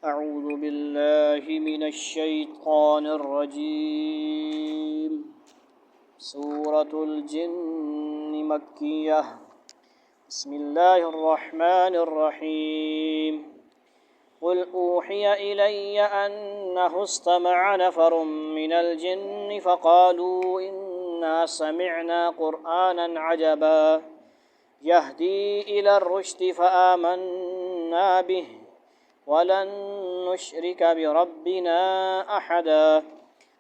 أعوذ بالله من الشيطان الرجيم. سورة الجن مكية. بسم الله الرحمن الرحيم. قل أوحي إلي أنه استمع نفر من الجن فقالوا إنا سمعنا قرآنا عجبا يهدي إلى الرشد فآمنا به ولن نشرك بربنا أحدا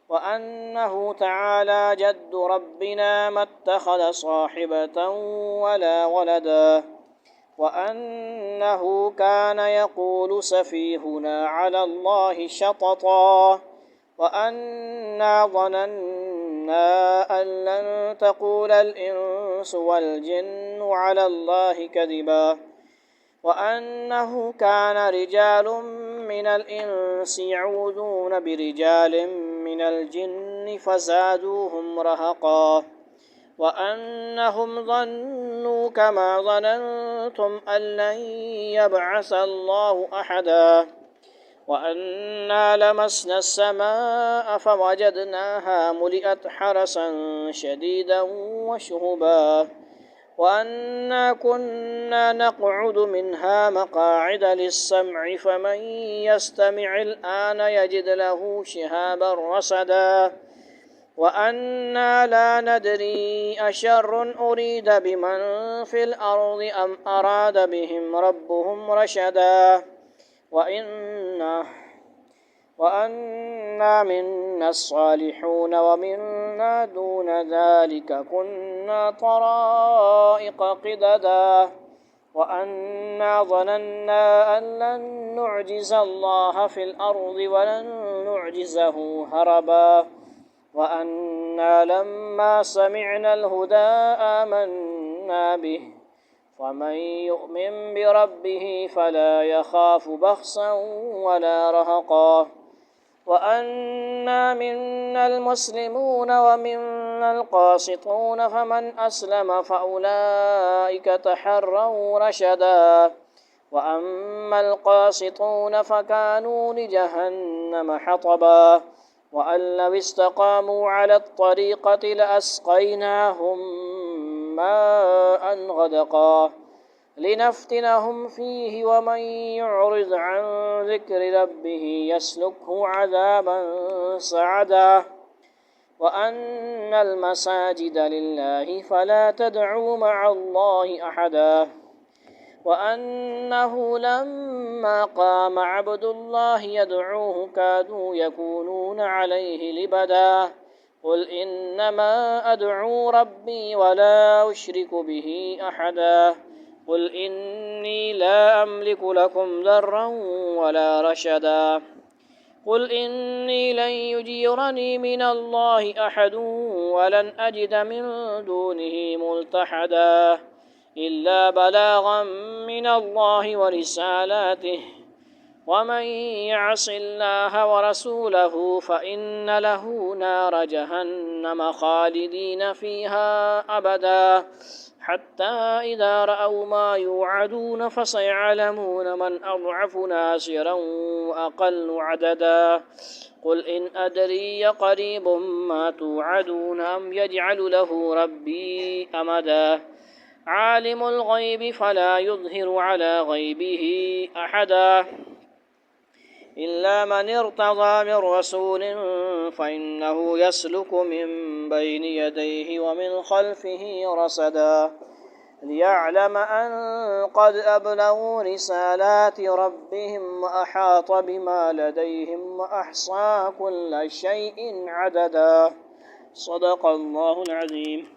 وأنه تعالى جد ربنا ما اتخذ صاحبة ولا ولدا وأنه كان يقول سفيهنا على الله شططا وأنا ظننا أن لن تقول الإنس والجن على الله كذبا وأنه كان رجال من الإنس يعوذون برجال من الجن فزادوهم رهقا وأنهم ظنوا كما ظننتم أن لن يبعث الله أحدا وأنا لمسنا السماء فوجدناها ملئت حرسا شديدا وشهبا وأنا كنا نقعد منها مقاعد للسمع فمن يستمع الآن يجد له شهابا رصدا وأنا لا ندري أشر أريد بمن في الأرض أم أراد بهم ربهم رشدا وأنا منا الصالحون ومنا دون ذلك كنا طرائق قددا وأنا ظننا أن لن نعجز الله في الأرض ولن نعجزه هربا وأنا لما سمعنا الهدى آمنا به ومن يؤمن بربه فلا يخاف بخسا ولا رهقا وأنا منا المسلمون ومنا القاسطون فمن أسلم فأولئك تحروا رشدا وأما القاسطون فكانوا لجهنم حطبا وأن لو استقاموا على الطريقة لأسقيناهم ماء غدقا لنفتنهم فيه ومن يعرض عن ذكر ربه يسلكه عذابا صعدا وأن المساجد لله فلا تدعوا مع الله أحدا وأنه لما قام عبد الله يدعوه كادوا يكونون عليه لبدا قل إنما أدعو ربي ولا أشرك به أحدا قل إني لا أملك لكم ضرا ولا رشدا قل إني لن يجيرني من الله أحد ولن أجد من دونه ملتحدا إلا بلاغا من الله ورسالاته ومن يعص الله ورسوله فإن له نار جهنم خالدين فيها أبدا حتى إذا رأوا ما يوعدون فسيعلمون من أضعف ناصرا وأقل عددا قل إن أدري قريب ما توعدون أم يجعل له ربي أمدا عالم الغيب فلا يظهر على غيبه أحدا إلا من ارتضى من رسول فإنه يسلك من بين يديه ومن خلفه رصدا ليعلم أن قد أبلغوا رسالات ربهم وأحاط بما لديهم وأحصى كل شيء عددا صدق الله العظيم.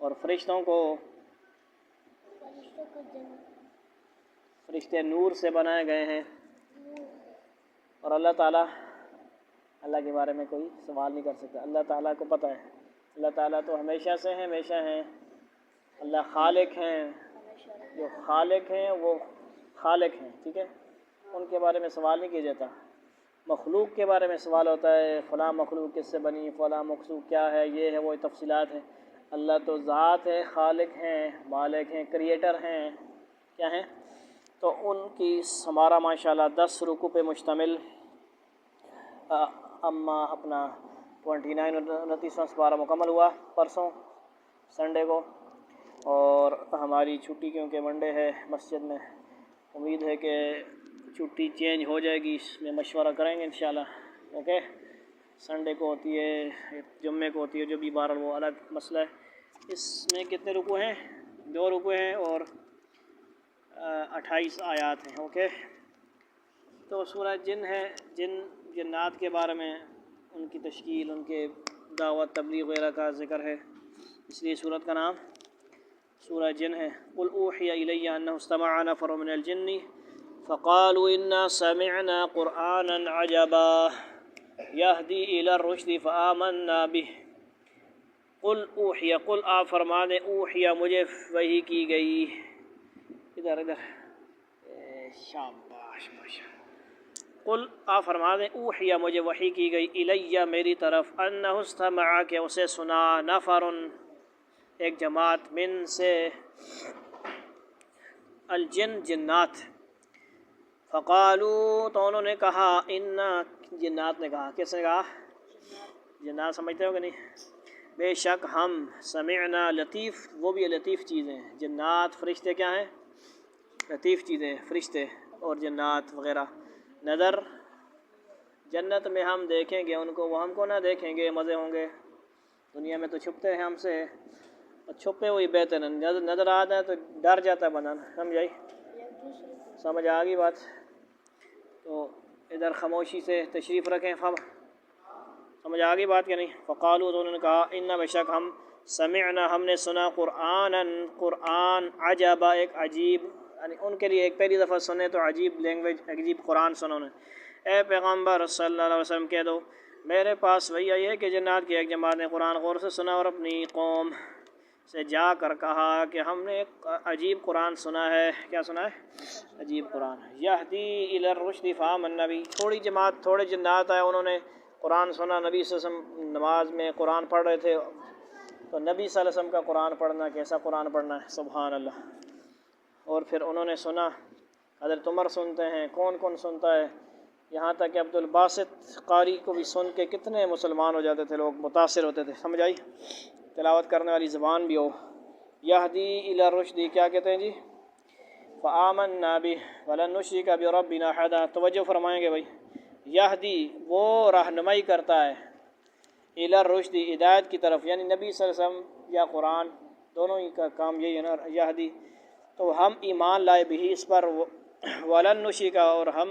اور فرشتوں کو فرشتے نور سے بنائے گئے ہیں، اور اللہ تعالیٰ اللہ کے بارے میں کوئی سوال نہیں کر سکتا، اللہ تعالیٰ کو پتہ ہے، اللہ تعالیٰ تو ہمیشہ سے ہیں، ہمیشہ ہیں، اللہ خالق ہیں، جو خالق ہیں وہ خالق ہیں، ٹھیک ہے، ان کے بارے میں سوال نہیں کیا جاتا۔ مخلوق کے بارے میں سوال ہوتا ہے، فلاں مخلوق کس سے بنی، فلاں مخلوق کیا ہے، یہ ہے وہ تفصیلات ہیں۔ اللہ تو ذات ہے، خالق ہیں، مالک ہیں، کریٹر ہیں، کیا ہیں، تو ان کی ہمارا ماشاءاللہ 10 رکوع پہ مشتمل اما اپنا 29 سپارہ مکمل ہوا پرسوں سنڈے کو، اور ہماری چھٹی کیونکہ منڈے ہے مسجد میں، امید ہے کہ چھٹی چینج ہو جائے گی، اس میں مشورہ کریں گے انشاءاللہ، اوکے۔ سنڈے کو ہوتی ہے، جمعے کو ہوتی ہے، جو بھی بہرحال وہ الگ مسئلہ ہے۔ اس میں کتنے رکوع ہیں؟ 2 رکوع ہیں اور 28 آیات ہیں، اوکے۔ تو سورہ جن ہے، جنات کے بارے میں، ان کی تشکیل، ان کے دعوت تبلیغ وغیرہ کا ذکر ہے، اس لیے سورت کا نام سورہ جن ہے۔ قل اوحی الی انہ استمع نفر من الجن فقالوا انا سمعنا قرآنا عجبا یہدی الی الرشد فآمنا به۔ قل اوحی، قل آپ فرما دیں، اوحی مجھے وحی کی گئی، ادھر شاباش ماشاء۔ قل آپ فرما دیں، اوحی مجھے وحی کی گئی، الیہ میری طرف، انہ استمع کہ اسے سنا، نفر ایک جماعت، من سے الجن جنات، فقالو تو انہوں نے کہا، جنات نے کہا، کس نے کہا؟ جنات سمجھتے ہو کہ نہیں؟ بے شک ہم سمعنا، لطیف، وہ بھی لطیف چیزیں، جنات فرشتے کیا ہیں؟ لطیف چیزیں، فرشتے اور جنات وغیرہ۔ نظر جنت میں ہم دیکھیں گے ان کو، وہ ہم کو نہ دیکھیں گے، مزے ہوں گے۔ دنیا میں تو چھپتے ہیں ہم سے، اور چھپے ہوئی بہتر نظر آتا ہے تو ڈر جاتا ہے بندہ، سمجھ سمجھ آ گئی بات؟ تو ادھر خاموشی سے تشریف رکھیں، سمجھ آ گئی بات کہ نہیں؟ فقالو تو انہوں نے کہا، ان بے شک ہم سمعنا ہم نے سنا، قرآن عجبا ایک عجیب، یعنی ان کے لیے ایک پہلی دفعہ سنے تو عجیب لینگویج، عجیب قرآن سنا انہوں نے۔ اے پیغمبر صلی اللہ علیہ وسلم کہہ دو، میرے پاس وہی آئی ہے کہ جنات کی ایک جماعت نے قرآن غور سے سنا اور اپنی قوم سے جا کر کہا کہ ہم نے ایک عجیب قرآن سنا ہے۔ کیا سنا ہے؟ عجیب قرآن۔ یہدی الی الرشد فآمنا بہ، تھوڑی جماعت، تھوڑے جنات آئے، انہوں نے قرآن سنا، نبی صلی اللہ علیہ وسلم نماز میں قرآن پڑھ رہے تھے، تو نبی صلی اللہ علیہ وسلم کا قرآن پڑھنا کیسا قرآن پڑھنا ہے، سبحان اللہ۔ اور پھر انہوں نے سنا، حضرت عمر سنتے ہیں، کون کون سنتا ہے، یہاں تک کہ عبد الباسط قاری کو بھی سن کے کتنے مسلمان ہو جاتے تھے، لوگ متاثر ہوتے تھے، سمجھ آئی؟ تلاوت کرنے والی زبان بھی ہو۔ یہدی الی الرشد کیا کہتے ہیں جی؟ فآمنا بہ ولن نشرک بربنا احدا، توجہ فرمائیں گے بھائی۔ یہدی وہ رہنمائی کرتا ہے، الی الرشد ہدایت کی طرف، یعنی نبی صلی اللہ علیہ وسلم یا قرآن دونوں ہی کا کام یہی ہے نا، یہدی، تو ہم ایمان لائے بھی اس پر، ولن نشرک اور ہم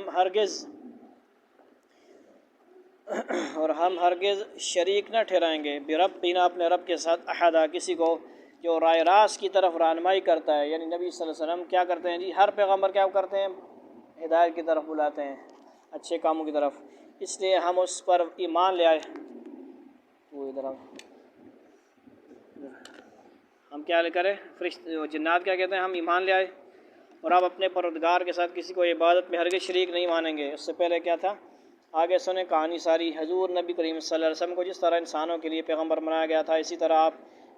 ہرگز شریک نہ ٹھہرائیں گے، بربنا اپنے رب کے ساتھ، احدا کسی کو، جو رائے راست کی طرف رہنمائی کرتا ہے، یعنی نبی صلی اللہ علیہ وسلم کیا کرتے ہیں جی؟ ہر پیغمبر کیا کرتے ہیں؟ ہدایت کی طرف بلاتے ہیں، اچھے کاموں کی طرف، اس لیے ہم اس پر ایمان لے آئے۔ وہ ادھر ہم کیا لے کریں؟ جنات کیا کہتے ہیں؟ ہم ایمان لے آئے اور آپ اپنے پروردگار کے ساتھ کسی کو عبادت میں ہرگز شریک نہیں مانیں گے۔ اس سے پہلے کیا تھا؟ آگے سنیں کہانی ساری۔ حضور نبی کریم صلی اللہ علیہ وسلم کو جس طرح انسانوں کے لیے پیغمبر بنایا گیا تھا، اسی طرح آپ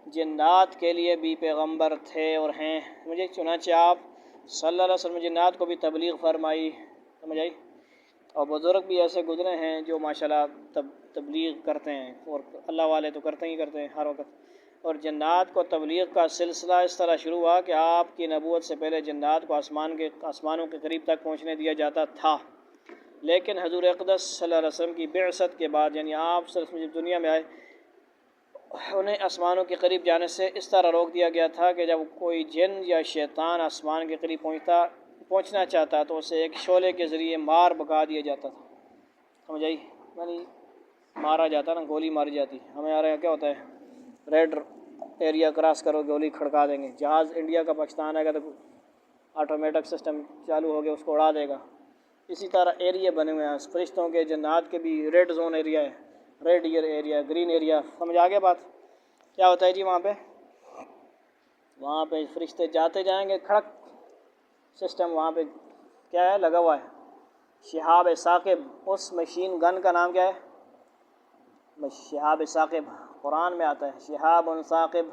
جنات کے لیے بھی پیغمبر تھے اور ہیں، مجھے چنانچہ آپ صلی اللہ علیہ وسلم جنات کو بھی تبلیغ فرمائی، سمجھ آئی؟ اور بزرگ بھی ایسے گزرے ہیں جو ماشاءاللہ تبلیغ کرتے ہیں، اور اللہ والے تو کرتے ہی کرتے ہیں ہر وقت۔ اور جنات کو تبلیغ کا سلسلہ اس طرح شروع ہوا کہ آپ کی نبوت سے پہلے جنات کو آسمانوں کے قریب تک پہنچنے دیا جاتا تھا، لیکن حضور اقدس صلی اللہ علیہ وسلم کی بعثت کے بعد، یعنی آپ صلی اللہ علیہ وسلم جب دنیا میں آئے، انہیں آسمانوں کے قریب جانے سے اس طرح روک دیا گیا تھا کہ جب کوئی جن یا شیطان آسمان کے قریب پہنچنا چاہتا تو اسے ایک شعلے کے ذریعے مار بھگا دیا جاتا تھا، سمجھ آئی؟ یعنی مارا جاتا نا، گولی ماری جاتی، ہمیں یہاں کیا ہوتا ہے، ریڈ ایریا کراس کرو گولی کھڑکا دیں گے. جہاز انڈیا کا پاکستان آئے گا تو آٹومیٹک سسٹم چالو ہو گیا اس کو اڑا دے گا. اسی طرح ایریا بنے ہوئے ہیں فرشتوں کے جنات کے بھی. ریڈ زون ایریا ہے, red air area, green area. سمجھ آ گیا بات کیا ہوتا ہے جی وہاں پہ فرشتے جاتے جائیں گے. کھڑک سسٹم وہاں پہ کیا ہے لگا ہوا ہے, شہاب ثاقب. اس مشین گن کا نام کیا ہے؟ شہاب ثاقب. قرآن میں آتا ہے شہاب ثاقب.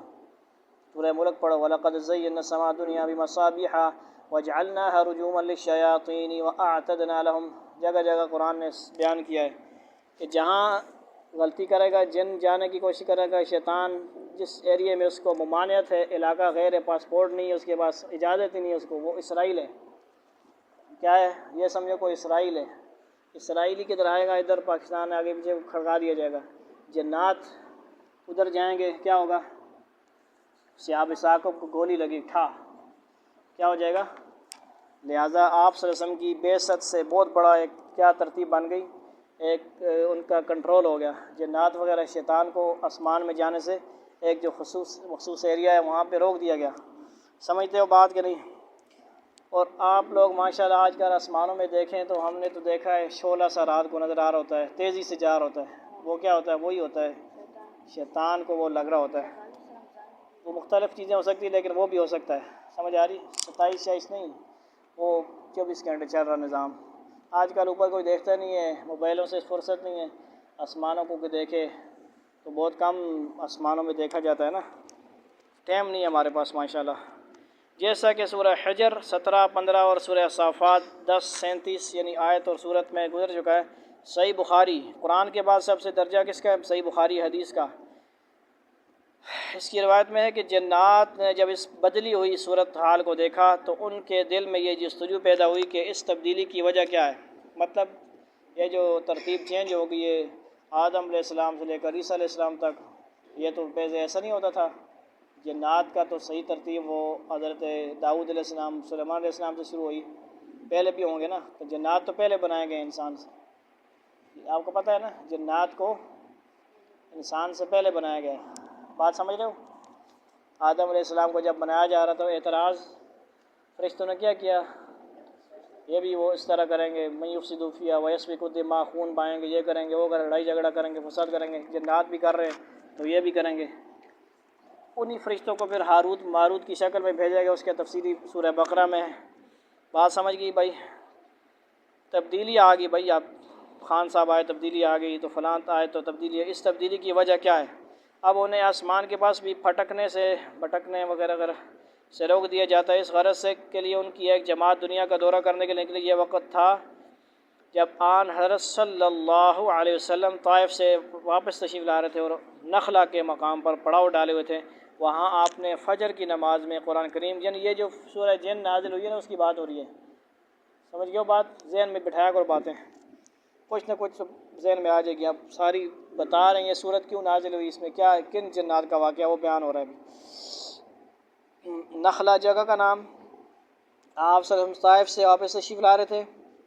سورہ ملک پڑھو. وَلَقَدْ زَيَّنَّا السَّمَاءَ الدُّنْيَا بِمَصَابِيحَ وَجَعَلْنَاهَا رُجُومًا لِلشَّيَاطِينِ وَأَعْتَدْنَا لَهُمْ. جگہ جگہ قرآن نے بیان کیا ہے کہ جہاں غلطی کرے گا, جن جانے کی کوشش کرے گا شیطان, جس ایریے میں اس کو ممانعت ہے, علاقہ غیر ہے, پاسپورٹ نہیں ہے اس کے پاس, اجازت ہی نہیں ہے اس کو, وہ اسرائیل ہے. کیا ہے یہ سمجھو کوئی اسرائیل ہے. اسرائیلی کدھر آئے گا؟ ادھر پاکستان آگے پیچھے کھڑکا دیا جائے گا. جنات ادھر جائیں گے, کیا ہوگا؟ شہاب ثاقب کو گولی لگی, ٹھا, کیا ہو جائے گا؟ لہٰذا آپ صلی اللہ علیہ وسلم کی بعثت سے بہت بڑا ایک کیا ترتیب بن گئی, ایک ان کا کنٹرول ہو گیا. جنات وغیرہ شیطان کو آسمان میں جانے سے ایک جو مخصوص ایریا ہے وہاں پہ روک دیا گیا. سمجھتے ہو بات کہ نہیں؟ اور آپ لوگ ماشاءاللہ آج کل آسمانوں میں دیکھیں تو ہم نے تو دیکھا ہے شعلہ سا رات کو نظر آ رہا ہوتا ہے, تیزی سے جا رہا ہوتا ہے. وہ کیا ہوتا ہے؟ وہی ہوتا ہے شیطان کو وہ لگ رہا ہوتا ہے. وہ مختلف چیزیں ہو سکتی ہیں لیکن وہ بھی ہو سکتا ہے. سمجھ آ رہی؟ 27 نہیں, وہ 24 گھنٹے چل رہا نظام. آج کل اوپر کوئی دیکھتا نہیں ہے, موبائلوں سے فرصت نہیں ہے. آسمانوں کو دیکھے تو بہت کم آسمانوں میں دیکھا جاتا ہے نا, ٹائم نہیں ہے ہمارے پاس ماشاءاللہ. جیسا کہ سورہ حجر 17, 15 اور سورہ صافات 10, 37 یعنی آیت اور سورت میں گزر چکا ہے. صحیح بخاری, قرآن کے بعد سب سے درجہ کس کا ہے؟ صحیح بخاری حدیث کا. اس کی روایت میں ہے کہ جنات نے جب اس بدلی ہوئی صورت حال کو دیکھا تو ان کے دل میں یہ جستجو پیدا ہوئی کہ اس تبدیلی کی وجہ کیا ہے. مطلب یہ جو ترتیب چینج ہو گئی ہے آدم علیہ السلام سے لے کر عیسیٰ علیہ السلام تک, یہ تو پہلے ایسا نہیں ہوتا تھا. جنات کا تو صحیح ترتیب وہ حضرت داؤد علیہ السلام, سلیمان علیہ السلام سے شروع ہوئی. پہلے بھی ہوں گے نا, تو جنات تو پہلے بنائے گئے انسان سے. آپ کو پتہ ہے نا جنات کو انسان سے پہلے بنایا گیا ہے. بات سمجھ رہے ہو؟ آدم علیہ السلام کو جب بنایا جا رہا تھا اعتراض فرشتوں نے کیا, یہ بھی وہ اس طرح کریں گے, من یفسد فیہا ویسفک الدماء, خون بہائیں گے, یہ کریں گے, وہ کریں گے, لڑائی جھگڑا کریں گے, فساد کریں گے. جنات بھی کر رہے ہیں تو یہ بھی کریں گے. انہی فرشتوں کو پھر ہاروت ماروت کی شکل میں بھیجا گیا. اس کے تفصیلی سورہ بقرہ میں ہے. بات سمجھ گئی بھائی؟ تبدیلی آ گئی بھائی, آپ خان صاحب آئے تبدیلی آ گئی, تو فلاں آئے تو تبدیلی ہے. اس تبدیلی کی وجہ کیا ہے؟ اب انہیں آسمان کے پاس بھی پھٹکنے وغیرہ سے روک دیا جاتا ہے. اس غرض سے کے لیے ان کی ایک جماعت دنیا کا دورہ کرنے کے لیے یہ وقت تھا جب آن حضرت صلی اللہ علیہ وسلم طائف سے واپس تشریف لا رہے تھے اور نخلا کے مقام پر پڑاؤ ڈالے ہوئے تھے. وہاں آپ نے فجر کی نماز میں قرآن کریم, یعنی یہ جو سورہ جن نازل ہوئی ہے نا اس کی بات ہو رہی ہے. سمجھ گئے بات؟ ذہن میں بٹھایا کرو باتیں, کچھ نہ کچھ ذہن میں آ جائے گی. اب ساری بتا رہے ہیں یہ صورت کیوں نازل ہوئی, اس میں کیا کن جنات کا واقعہ وہ بیان ہو رہا ہے ابھی. نخلا جگہ کا نام. آپ صلی اللہ علیہ وسلم طائف سے واپس تشریف لا رہے تھے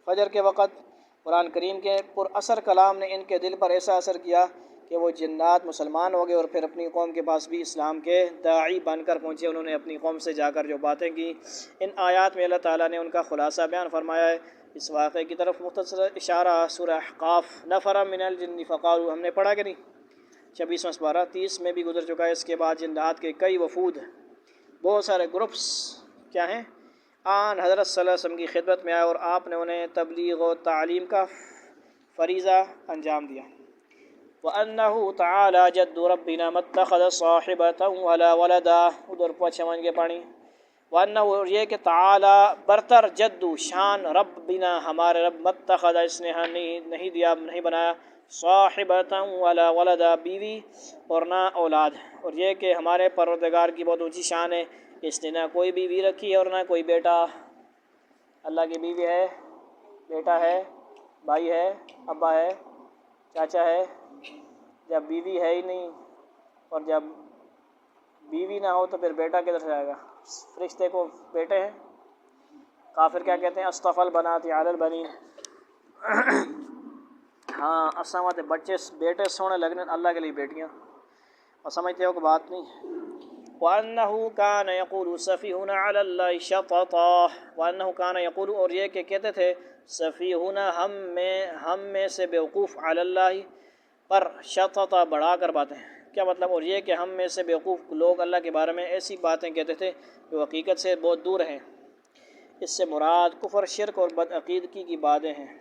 فجر کے وقت. قرآن کریم کے پر اثر کلام نے ان کے دل پر ایسا اثر کیا کہ وہ جنات مسلمان ہو گئے اور پھر اپنی قوم کے پاس بھی اسلام کے داعی بن کر پہنچے. انہوں نے اپنی قوم سے جا کر جو باتیں کی, ان آیات میں اللہ تعالیٰ نے ان کا خلاصہ بیان فرمایا ہے. اس واقعے کی طرف مختصر اشارہ سورہ احقاف نفر من الجن فقالوا, ہم نے پڑھا کہ نہیں, 26 پارہ 30 میں بھی گزر چکا ہے. اس کے بعد جنات کے کئی وفود, بہت سارے گروپس کیا ہیں, آن حضرت صلی اللہ علیہ وسلم کی خدمت میں آئے اور آپ نے انہیں تبلیغ و تعلیم کا فریضہ انجام دیا. وَأَنَّهُ تَعَالَى جَدُّ رَبِّنَا مَا اتَّخَذَ صَاحِبَةً وَلَا وَلَدًا, ادھر پوچھے مان کے پانی. وَأَنَّهُ, اور یہ کہ تعالی برتر, جدو شان, رب بنا ہمارے رب, مَا اتَّخَذَ اس نے نہیں دیا, نہیں بنایا, صَاحِبَةً وَلَا وَلَدًا بیوی اور نہ اولاد. اور یہ کہ ہمارے پروردگار کی بہت اونچی شان ہے, اس نے نہ کوئی بیوی رکھی اور نہ کوئی بیٹا. اللہ کی بیوی ہے, بیٹا ہے, بھائی ہے, ابا ہے, چاچا ہے. جب بیوی ہے ہی نہیں اور جب بیوی نہ ہو تو پھر بیٹا کدھر سے آئے گا؟ فرشتے کو بیٹے ہیں. کافر کیا کہتے ہیں؟ اصطفى البنات علی البنین. ہاں اسامت بچے بیٹے سونے لگنے, اللہ کے لیے بیٹیاں. اور سمجھتے ہو کہ بات نہیں, وَأَنَّهُ كَانَ يَقُولُ سَفِيهُنَا عَلَى اللَّهِ شَطَطًا وَأَنَّهُ كَانَ يَقُولُ اور یہ کہ کہتے تھے سفیہنا ہم میں سے بیوقوف علی اللہ پر شططا بڑھا کر باتیں. کیا مطلب؟ اور یہ کہ ہم میں سے بیوقوف لوگ اللہ کے بارے میں ایسی باتیں کہتے تھے جو حقیقت سے بہت دور ہیں. اس سے مراد کفر، شرک اور بدعقیدگی کی باتیں ہیں.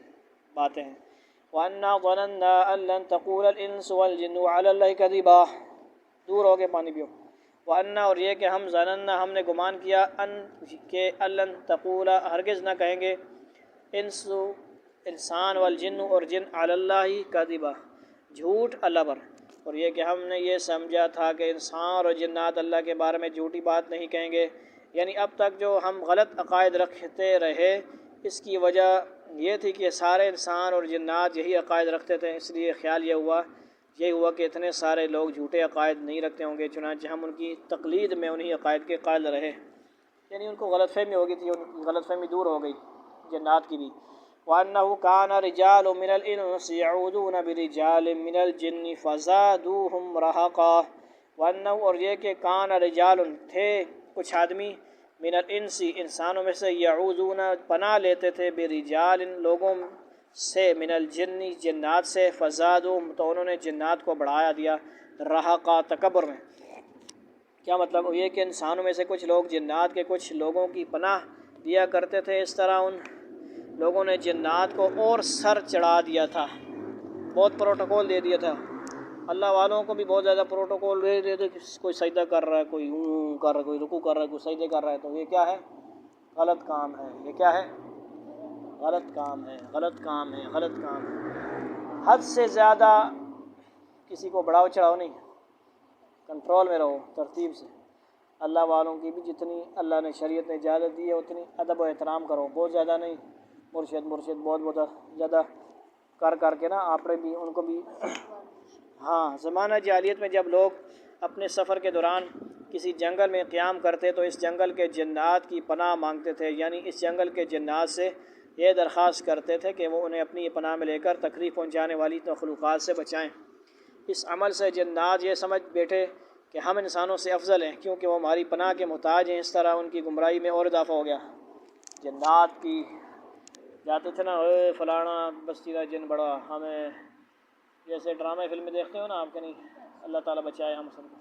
وَأَنَّا ظَنَنَّا أَن لَّن تَقُولَ الْإِنسُ وَالْجِنُّ عَلَى اللَّهِ كَذِبًا دور ہو کے پانی پیو. وَأَنَّا اور یہ کہ ہم ظننا ہم نے گمان کیا کہ لن تقول ہرگز نہ کہیں گے انسان والجن اور جن علی اللہ کذبا جھوٹ اللہ پر. اور یہ کہ ہم نے یہ سمجھا تھا کہ انسان اور جنات اللہ کے بارے میں جھوٹی بات نہیں کہیں گے. یعنی اب تک جو ہم غلط عقائد رکھتے رہے اس کی وجہ یہ تھی کہ سارے انسان اور جنات یہی عقائد رکھتے تھے، اس لیے خیال یہ ہوا کہ اتنے سارے لوگ جھوٹے عقائد نہیں رکھتے ہوں گے، چنانچہ ہم ان کی تقلید میں انہی عقائد کے قائل رہے. یعنی ان کو غلط فہمی ہو گئی تھی، ان کی غلط فہمی دور ہو گئی جنات کی بھی. وَأَنَّهُ كَانَ رِجَالٌ مِّنَ الْإِنسِ يَعُوذُونَ بِرِجَالٍ مِّنَ الْجِنِّ فَزَادُوهُمْ رَهَقًا وَأَنَّهُ اور یہ کہ کان رجال تھے کچھ آدمی من الانس انسانوں میں سے یعوذون پناہ لیتے تھے برجال لوگوں سے من الجن جنات سے فزادوہم تو انہوں نے جنات کو بڑھایا دیا رہقا تکبر میں. کیا مطلب؟ یہ کہ انسانوں میں سے کچھ لوگ جنات کے کچھ لوگوں کی پناہ دیا کرتے تھے، اس طرح ان لوگوں نے جنات کو اور سر چڑھا دیا تھا، بہت پروٹوکول دے دیا تھا. اللہ والوں کو بھی بہت زیادہ پروٹوکول دے دیتے، کوئی سجدہ کر رہا ہے، کوئی کر رہا ہے، کوئی رکوع کر رہا ہے، کوئی سجدے کر رہا ہے، تو یہ کیا ہے؟ غلط کام ہے. یہ کیا ہے؟ غلط کام ہے، غلط کام ہے، غلط کام ہے. حد سے زیادہ کسی کو بڑھاؤ چڑھاؤ نہیں، کنٹرول میں رہو، ترتیب سے. اللہ والوں کی بھی جتنی اللہ نے شریعت نے اجازت دی ہے اتنی ادب و احترام کرو، بہت زیادہ نہیں. مرشد بہت زیادہ کر کے نا آپ نے بھی ان کو بھی. ہاں، زمانہ جاہلیت میں جب لوگ اپنے سفر کے دوران کسی جنگل میں قیام کرتے تو اس جنگل کے جنات کی پناہ مانگتے تھے، یعنی اس جنگل کے جنات سے یہ درخواست کرتے تھے کہ وہ انہیں اپنی پناہ میں لے کر تکلیف پہنچانے والی مخلوقات سے بچائیں. اس عمل سے جنات یہ سمجھ بیٹھے کہ ہم انسانوں سے افضل ہیں کیونکہ وہ ہماری پناہ کے محتاج ہیں. اس طرح ان کی گمراہی میں اور اضافہ ہو گیا. جنات کی جاتے تھے نا، اے فلانا بستی کا جن بڑا، ہمیں جیسے ڈرامے فلمیں دیکھتے ہو نا آپ، کہ نہیں اللہ تعالیٰ بچائے ہم سب کو.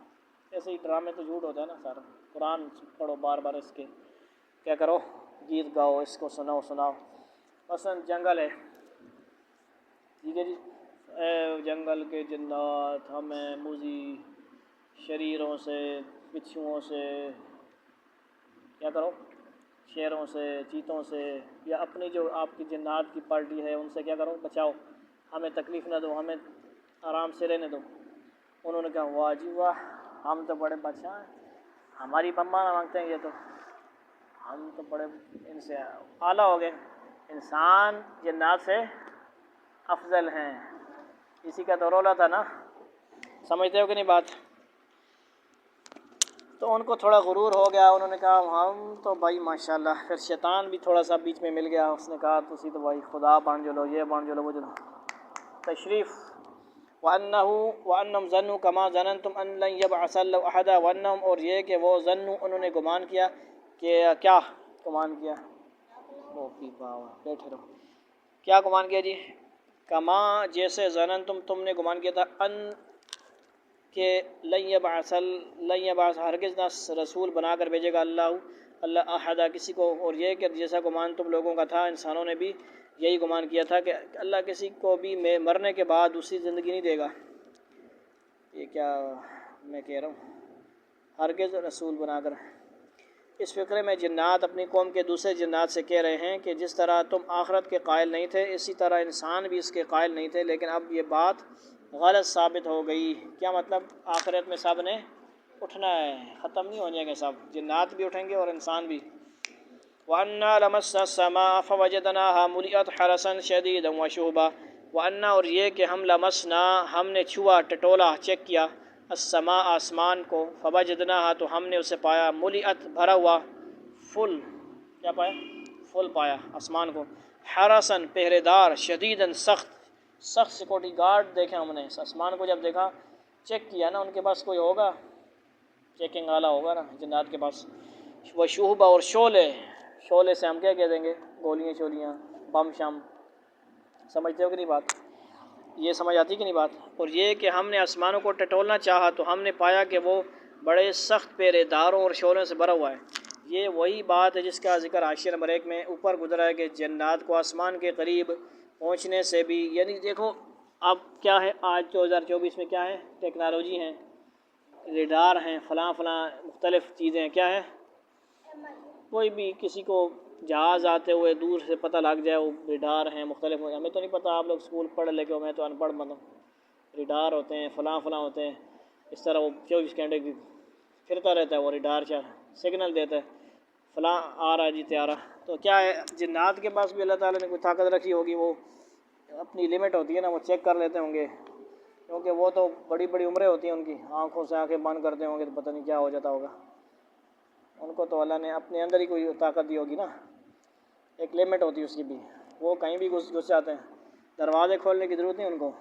ایسے ہی ڈرامے تو جھوٹ ہوتا ہے نا سارا. قرآن پڑھو بار بار، اس کے کیا کرو، گیت گاؤ، اس کو سناؤ. مثلا جنگل ہے، ٹھیک ہے جی، اے جنگل کے جنات ہمیں موذی شریروں سے، بچھوؤں سے، کیا کرو، شیروں سے، چیتوں سے، یا اپنی جو آپ کی جنات کی پارٹی ہے ان سے کیا کرو، بچاؤ، ہمیں تکلیف نہ دو، ہمیں آرام سے رہنے دو. انہوں نے کہا واہ جی واہ، ہم تو بڑے بادشاہ ہیں، ہماری مما نہ مانگتے ہیں، یہ تو ہم تو بڑے ان سے اعلیٰ ہو گئے، انسان جنات سے افضل ہیں. اسی کا تو رولا تھا نا، سمجھتے ہو کہ نہیں بات؟ تو ان کو تھوڑا غرور ہو گیا، انہوں نے کہا ہم تو بھائی ماشاءاللہ. پھر شیطان بھی تھوڑا سا بیچ میں مل گیا، اس نے کہا تسی تو بھائی خدا بن جلو، یہ بن جلو، وہ جلو. تشریف. وَأَنَّهُمْ ظَنُّوا كَمَا ظَنَنْتُمْ أَن لَّن يَبْعَثَ اللَّهُ أَحَدًا وَأَنَّهُمْ اور یہ کہ وہ ظنوا انہوں نے گمان کیا کہ کیا گمان کیا، بیٹھے رہو، کیا گمان کیا جی؟ کما جیسے ظننتم تم نے گمان کیا تھا، ان کہ لن یبعث ہرگز نہ رسول بنا کر بھیجے گا اللہ احدہ کسی کو. اور یہ کہ جیسا گمان تم لوگوں کا تھا، انسانوں نے بھی یہی گمان کیا تھا کہ اللہ کسی کو بھی مرنے کے بعد دوسری زندگی نہیں دے گا. یہ کیا میں کہہ رہا ہوں، ہرگز رسول بنا کر. اس فقرے میں جنات اپنی قوم کے دوسرے جنات سے کہہ رہے ہیں کہ جس طرح تم آخرت کے قائل نہیں تھے اسی طرح انسان بھی اس کے قائل نہیں تھے، لیکن اب یہ بات غلط ثابت ہو گئی. کیا مطلب؟ آخرت میں سب نے اٹھنا ہے، ختم نہیں ہو جائیں گے سب، جنات بھی اٹھیں گے اور انسان بھی. وَأَنَّا لَمَسْنَا السَّمَاءَ فَوَجَدْنَاهَا مُلِئَتْ حَرَسًا شَدِيدًا وَشُهُبًا. وَأَنَّا اور یہ کہ ہم لمسنا ہم نے چھوا، ٹٹولا، چیک کیا، السماء آسمان کو، فوجدناها تو ہم نے اسے پایا، ملئت بھرا ہوا، فل، کیا پایا؟ فل پایا آسمان کو، حرسن پہرے دار، شدیدن سخت سیکورٹی گارڈ دیکھے ہم نے. آسمان کو جب دیکھا، چیک کیا نا، ان کے پاس کوئی ہوگا چیکنگ آلہ ہوگا نا جنات کے پاس، وہ شہبہ اور شعلے، شعلے سے ہم کیا کہہ دیں گے، گولیاں شولیاں، بم شم، سمجھتے ہو کہ نہیں بات؟ یہ سمجھ آتی کہ نہیں بات؟ اور یہ کہ ہم نے آسمانوں کو ٹٹولنا چاہا تو ہم نے پایا کہ وہ بڑے سخت پیرے داروں اور شعلوں سے بھرا ہوا ہے۔ یہ وہی بات ہے جس کا ذکر حاشیہ نمبر 1 میں اوپر گزرا ہے کہ جنات کو آسمان کے قریب پہنچنے سے بھی، یعنی دیکھو اب کیا ہے، آج 2024 میں کیا ہے، ٹیکنالوجی ہیں، ریڈار ہیں، فلاں فلاں مختلف چیزیں ہیں، کیا ہے، کوئی بھی کسی کو جہاز آتے ہوئے دور سے پتہ لگ جائے، وہ ریڈار ہیں مختلف، ہمیں تو نہیں پتہ، آپ لوگ اسکول پڑھ لے کے، میں تو ان پڑھ بندہ، ریڈار ہوتے ہیں، فلاں فلاں ہوتے ہیں، اس طرح وہ 24 گھنٹے کی پھرتا رہتا ہے وہ ریڈار، سگنل دیتا ہے فلاں آ رہا ہے جی طیارہ۔ تو کیا ہے، جنات کے پاس بھی اللہ تعالیٰ نے کوئی طاقت رکھی ہوگی، وہ اپنی لمٹ ہوتی ہے نا، وہ چیک کر لیتے ہوں گے، کیونکہ وہ تو بڑی بڑی عمریں ہوتی ہیں ان کی، آنکھوں سے آنکھیں بند کرتے ہوں گے تو پتہ نہیں کیا ہو جاتا ہوگا، ان کو تو اللہ نے اپنے اندر ہی کوئی طاقت دی ہوگی نا، ایک لمٹ ہوتی ہے اس کی بھی، وہ کہیں بھی گھس جاتے ہیں، دروازے کھولنے کی ضرورت نہیں ان کو،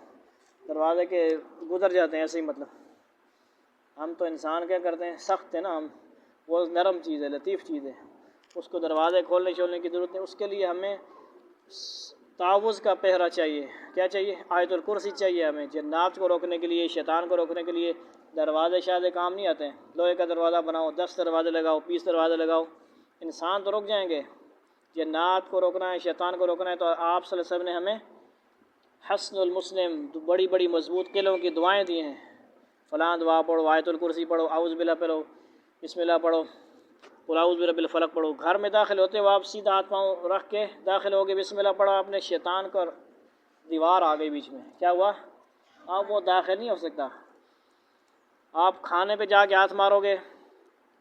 دروازے کے گزر جاتے ہیں ایسے ہی، مطلب ہم تو انسان کیا کرتے ہیں، سخت ہے نا ہم، وہ نرم چیز ہے، لطیف چیز ہے، اس کو دروازے کھولنے چھولنے کی ضرورت نہیں، اس کے لیے ہمیں تعوذ کا پہرا چاہیے، کیا چاہیے، آیت الکرسی چاہیے ہمیں، جنات کو روکنے کے لیے، شیطان کو روکنے کے لیے دروازے شاید کام نہیں آتے ہیں، لوہے کا دروازہ بناؤ، 10 دروازے لگاؤ، 20 دروازے لگاؤ، انسان تو رک جائیں گے، جنات کو روکنا ہے، شیطان کو روکنا ہے، تو آپ صلی اللہ علیہ وسلم نے ہمیں حصن المسلم، بڑی بڑی مضبوط قلعوں کی دعائیں دی ہیں، فلاں دعا پڑھو، آیت الکرسی پڑھو، اعوذ باللہ پڑھو، بسم اللہ پڑھو، قل اعوذ برب الفلق پڑھو، گھر میں داخل ہوتے ہو آپ سیدھا ہاتھ پاؤں رکھ کے داخل ہوگے، بسم اللہ پڑھا آپ نے، شیطان کا دیوار آ گئی بیچ میں، کیا ہوا، اب وہ داخل نہیں ہو سکتا، آپ کھانے پہ جا کے ہاتھ مارو گے،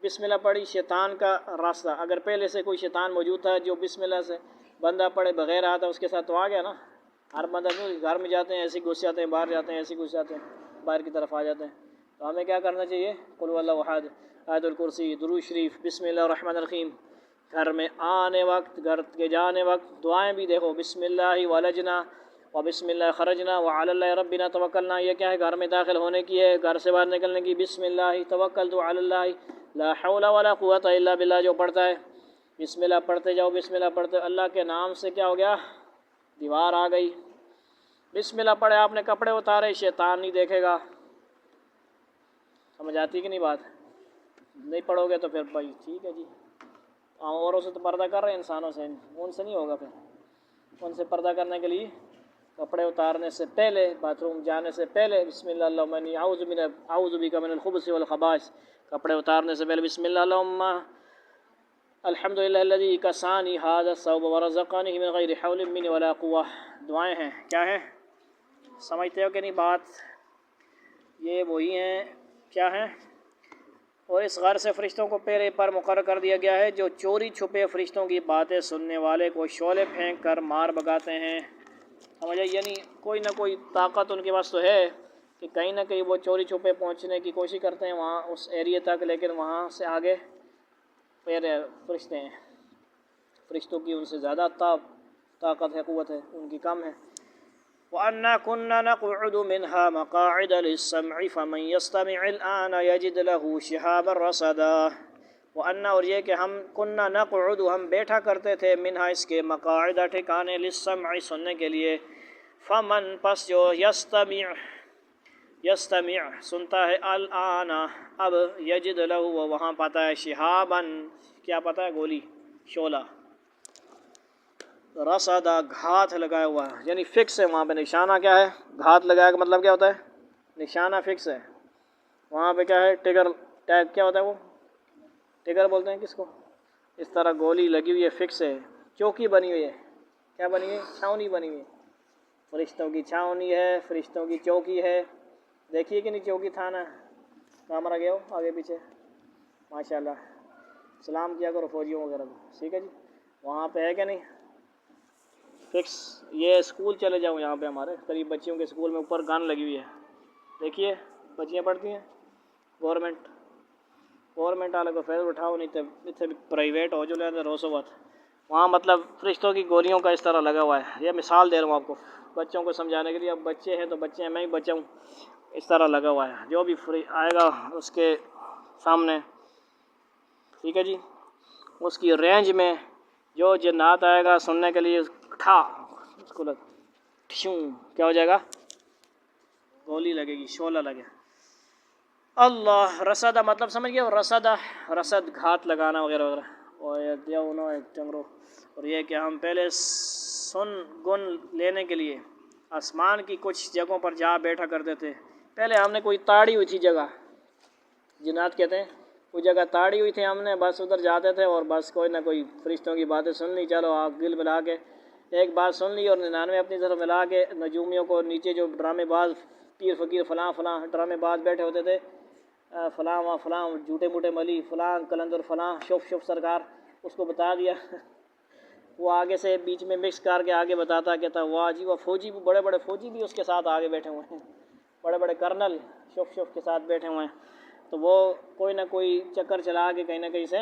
بسم اللہ پڑھی، شیطان کا راستہ، اگر پہلے سے کوئی شیطان موجود تھا جو بسم اللہ سے بندہ پڑھے بغیر آتا اس کے ساتھ تو آ گیا نا، ہر بندہ گھر میں جاتے ہیں ایسے گھس جاتے ہیں، باہر جاتے ہیں ایسے گھس جاتے ہیں، باہر کی طرف آ جاتے ہیں، تو ہمیں کیا کرنا چاہیے، قل هو اللہ احد، آیت الکرسی، درود شریف، بسم اللہ الرحمن الرحیم، گھر میں آنے وقت، گھر کے جانے وقت دعائیں بھی دیکھو، بسم اللہ ولجنا و بسم اللہ خرجنا وعلی اللہ ربنا توکلنا، یہ کیا ہے، گھر میں داخل ہونے کی ہے، گھر سے باہر نکلنے کی، بسم اللہ توکلت علی اللہ لا حول ولا قوت الا باللہ، جو پڑھتا ہے بسم اللہ پڑھتے جاؤ، بسم اللہ پڑھتے، اللہ کے نام سے کیا ہو گیا، دیوار آ گئی، بسم اللہ پڑھے آپ نے، کپڑے اتارے، شیطان نہیں دیکھے گا، سمجھ آتی کہ نہیں بات؟ نہیں پڑھو گے تو پھر بھائی ٹھیک ہے جی، اوروں سے تو پردہ کر رہے ہیں، انسانوں سے، ان سے نہیں ہوگا، پھر ان سے پردہ کرنے کے لیے کپڑے اتارنے سے پہلے، باتھ روم جانے سے پہلے، بسم اللہ اللہم انی اعوذ بک من الخبث والخبائث، کپڑے اتارنے سے پہلے بسم اللہ اللہم الحمدللہ الذی کسانی ھذا الثوب ورزقنی من غیر حول منی ولا قوہ، دعائیں ہیں، کیا ہیں، سمجھتے ہو کہ نہیں بات؟ یہ وہی ہیں، کیا ہیں، اور اس غار سے فرشتوں کو پہرے پر مقرر کر دیا گیا ہے جو چوری چھپے فرشتوں کی باتیں سننے والے کو شعلے پھینک کر مار بگاتے ہیں، سمجھے، یعنی کوئی نہ کوئی طاقت ان کے پاس تو ہے کہ کہیں نہ کہیں وہ چوری چھپے پہنچنے کی کوشش کرتے ہیں وہاں اس ایریے تک، لیکن وہاں سے آگے پہرے فرشتے ہیں، فرشتوں کی ان سے زیادہ طاقت ہے، قوت ہے، ان کی کم ہے۔ وَأَنَّا كُنَّا نَقْعُدُ مِنْهَا مَقَاعِدَ لِلسَّمْعِ فَمَنْ يَسْتَمِعِ الْآنَ يَجِدْ لَهُ شِهَابًا رَصَدًا، وَأَنَّا، اور یہ کہ ہم، كُنَّا نَقْعُدُ، ہم بیٹھا کرتے تھے، منہا اس کے، مقاعد ٹھکانے، للسمع سننے کے لیے، فمن پس جو، یستمع سنتا ہے، الآن اب، یجد لہو وہ وہاں پاتا ہے، شہاباً کیا پاتا ہے، گولی، شعلہ، رصدا گھات لگایا ہوا ہے، یعنی فکس ہے وہاں پہ، نشانہ کیا ہے، گھات لگایا کا مطلب کیا ہوتا ہے، نشانہ فکس ہے، وہاں پہ کیا ہے، ٹگر ٹیگ، کیا ہوتا ہے وہ، ٹگر بولتے ہیں کس کو، اس طرح گولی لگی ہوئی ہے، فکس ہے، چوکی بنی ہوئی ہے، کیا بنی ہوئی ہے، چھاؤنی بنی ہوئی ہے، فرشتوں کی چھاؤنی ہے، فرشتوں کی چوکی ہے، دیکھیے کہ نہیں چوکی تھانہ، کیمرہ گیا ہو آگے پیچھے، ماشاءاللہ، سلام کیا کرو فوجیوں وغیرہ کو، ٹھیک ہے جی، وہاں پہ ہے کہ نہیں فکس۔ یہ اسکول چلے جاؤ، یہاں پہ ہمارے قریب بچیوں کے اسکول میں اوپر گن لگی ہوئی ہے، دیکھیے بچیاں پڑھتی ہیں، گورنمنٹ والے کو فیض اٹھاؤ، نہیں تو اتنے پرائیویٹ ہو جو لے روسو بات، وہاں مطلب فرشتوں کی گولیوں کا اس طرح لگا ہوا ہے، یہ مثال دے رہا ہوں آپ کو بچوں کو سمجھانے کے لیے، اب بچے ہیں تو بچے ہیں، میں ہی بچہ ہوں، اس طرح لگا ہوا ہے، جو بھی آئے گا اس کے سامنے، ٹھیک ہے جی، اس کی رینج میں جو جنات آئے گا سننے کے لیے، ٹھا اس کو ٹھشوں کیا ہو جائے گا، گولی لگے گی، شعلہ لگے۔ اللہ رسدہ مطلب سمجھ گئے، رسدہ رسد گھات لگانا وغیرہ وغیرہ، اور دیونو ایک ٹنگرو۔ اور یہ کہ ہم پہلے سن گن لینے کے لیے آسمان کی کچھ جگہوں پر جا بیٹھا کرتے تھے۔ پہلے ہم نے کوئی تاڑی ہوئی تھی جگہ، جنات کہتے ہیں کوئی جگہ تاڑی ہوئی تھی، ہم نے بس ادھر جاتے تھے اور بس کوئی نہ کوئی فرشتوں کی باتیں سن لی، چلو آگ گل ملا کے ایک بات سن لی اور 99 اپنی طرف ملا کے نجومیوں کو نیچے جو ڈرامے باز پیر فقیر فلاں فلاں ڈرامے باز بیٹھے ہوتے تھے، فلاں و فلاں جھوٹے موٹے ملی فلاں کلندر فلاں شف شف سرکار، اس کو بتا دیا وہ آگے سے بیچ میں مکس کر کے آگے بتاتا، کہتا واہ جی وہ فوجی بھی، بڑے بڑے فوجی بھی اس کے ساتھ آگے بیٹھے ہوئے ہیں، بڑے بڑے کرنل شف شف کے ساتھ بیٹھے ہوئے ہیں۔ تو وہ کوئی نہ کوئی چکر چلا کے کہیں نہ کہیں سے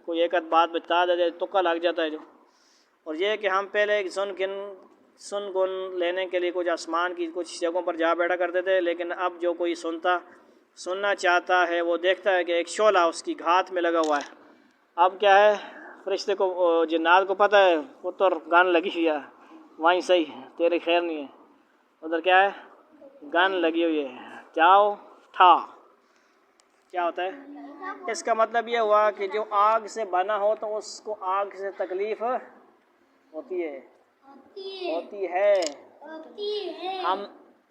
کوئی ایک آدھ بات بتا دیتے، تکا لگ جاتا ہے جو۔ اور یہ کہ ہم پہلے سن گن لینے کے لیے کچھ آسمان کی کچھ جگہوں پر جا بیٹھا کرتے تھے، لیکن اب جو کوئی سننا چاہتا ہے وہ دیکھتا ہے کہ ایک شعلہ اس کی گھات میں لگا ہوا ہے۔ اب کیا ہے، فرشتے کو جنات کو پتہ ہے پتر گن لگی ہوئی ہے وہیں صحیح تیرے خیر نہیں ہے، ادھر کیا ہے گن لگی ہوئی ہے، جاؤ ٹھا کیا ہوتا ہے۔ اس کا مطلب یہ ہوا کہ جو آگ سے بنا ہو تو اس کو آگ سے تکلیف ہوتی ہے۔ ہم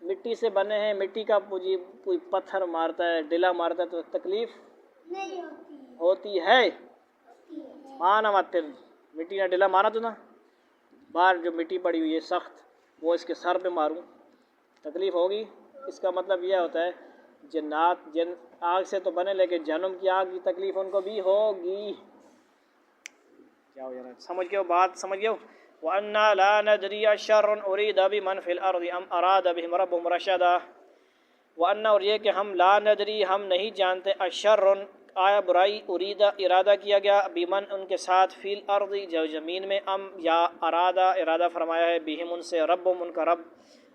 مٹی سے بنے ہیں، مٹی کا کوئی پتھر مارتا ہے، ڈلا مارتا ہے تو تکلیف نہیں ہوتی ہے۔ مانا ماتر مٹی نے ڈلا مارا تو نا باہر جو مٹی پڑی ہوئی ہے سخت، وہ اس کے سر پہ ماروں تکلیف ہوگی۔ اس کا مطلب یہ ہوتا ہے جنات جن آگ سے تو بنے لیکن جہنم کی آگ کی تکلیف ان کو بھی ہوگی۔ کیا ہو جانا سمجھ گئے بات، سمجھ گئے وَأَنَّا لَا نَدْرِي أَشَرٌ أُرِيدَ بِمَنْ فِي الْأَرْضِ أَمْ أَرَادَ بِهِمْ رَبُّهُمْ رَشَدًا۔ وَأَنَّا اور یہ کہ ہم لا ندری ہم نہیں جانتے، اشر آیا برائی، اریدہ ارادہ کیا گیا، بیمن ان کے ساتھ، فی الارض جو زمین میں، ام یا ارادہ فرمایا ہے، بہم ان سے، ربم ان کا رب،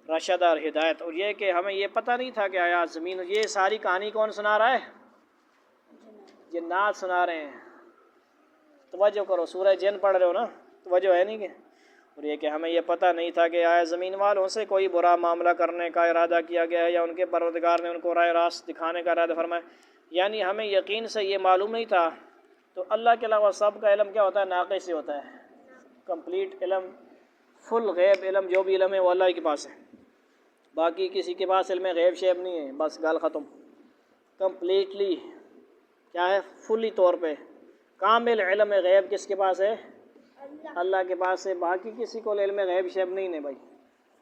رشد اور ہدایت۔ اور یہ کہ ہمیں یہ پتہ نہیں تھا کہ آیا زمین، یہ ساری کہانی کون سنا رہا ہے، جنات سنا رہے ہیں۔ توجہ کرو، سورہ جن پڑھ رہے ہو نا، توجہ ہے نہیں کہ، اور یہ کہ ہمیں یہ پتہ نہیں تھا کہ آیا زمین والوں سے کوئی برا معاملہ کرنے کا ارادہ کیا گیا ہے یا ان کے پروردگار نے ان کو راہ راست دکھانے کا ارادہ فرمایا، یعنی ہمیں یقین سے یہ معلوم نہیں تھا۔ تو اللہ کے علاوہ سب کا علم کیا ہوتا ہے، ناقص سے ہوتا ہے، کمپلیٹ علم، فل غیب علم، جو بھی علم ہے وہ اللہ کے پاس ہے، باقی کسی کے پاس علم غیب شیب نہیں ہے، بس گال ختم۔ کمپلیٹلی کیا ہے، فلی طور پہ کامل علم غیب کس کے پاس ہے، اللہ کے پاس ہے، باقی کسی کو علم غیب شیب نہیں ہے بھائی۔